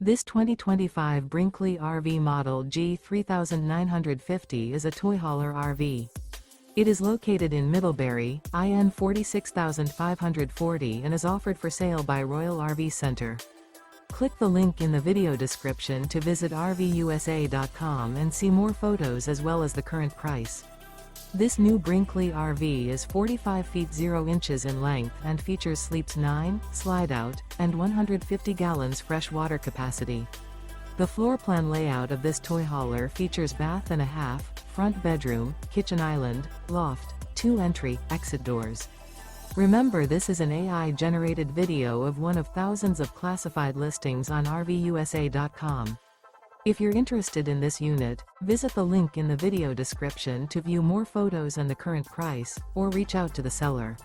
This 2025 Brinkley RV Model G 3950 is a toy hauler RV. It is located in Middlebury, IN 46540 and is offered for sale by Royal RV Center. Click the link in the video description to visit RVUSA.com and see more photos as well as the current price. This new Brinkley RV is 45 feet 0 inches in length and features sleeps 9, Slideout, and 150 gallons fresh water capacity. The floor plan layout of this toy hauler features bath and a half, front bedroom, kitchen island, loft, 2 entry, exit doors. Remember, this is an AI-generated video of one of thousands of classified listings on RVUSA.com. If you're interested in this unit, visit the link in the video description to view more photos and the current price, or reach out to the seller.